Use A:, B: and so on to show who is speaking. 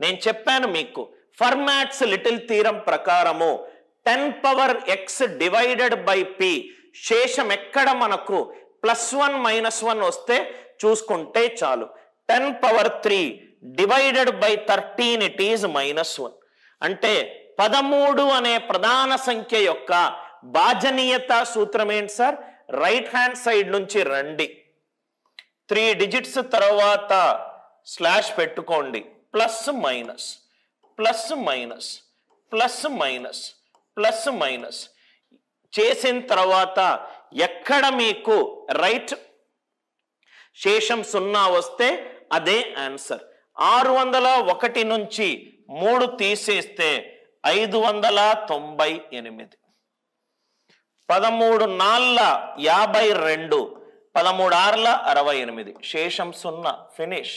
A: నేను చెప్పాను మీకు ఫర్మాట్స్ లిటిల్ థీరం ప్రకారము 10 power x divided by p శేషం ఎక్కడ మనకు +1 -1 వస్తే చూసుకుంటే చాలు. 10 power 3 divided by 13 it is -1. అంటే 13 అనే ప్రధాన సంఖ్య యొక్క భాజనీయత సూత్రం ఏంటి సార్? రైట్ హ్యాండ్ సైడ్ నుంచి రండి, 3 డిజిట్స్ తర్వాత స్లాష్ పెట్టుకోండి, plus minus plus minus plus minus plus minus చేసిన తర్వాత ఎక్కడ మీకు రైట్ శేషం 0 వస్తే అదే ఆన్సర్. 601 నుంచి 3 తీసేస్తే 598. 13 4 52, 13 6 68, శేషం 0. ఫినిష్.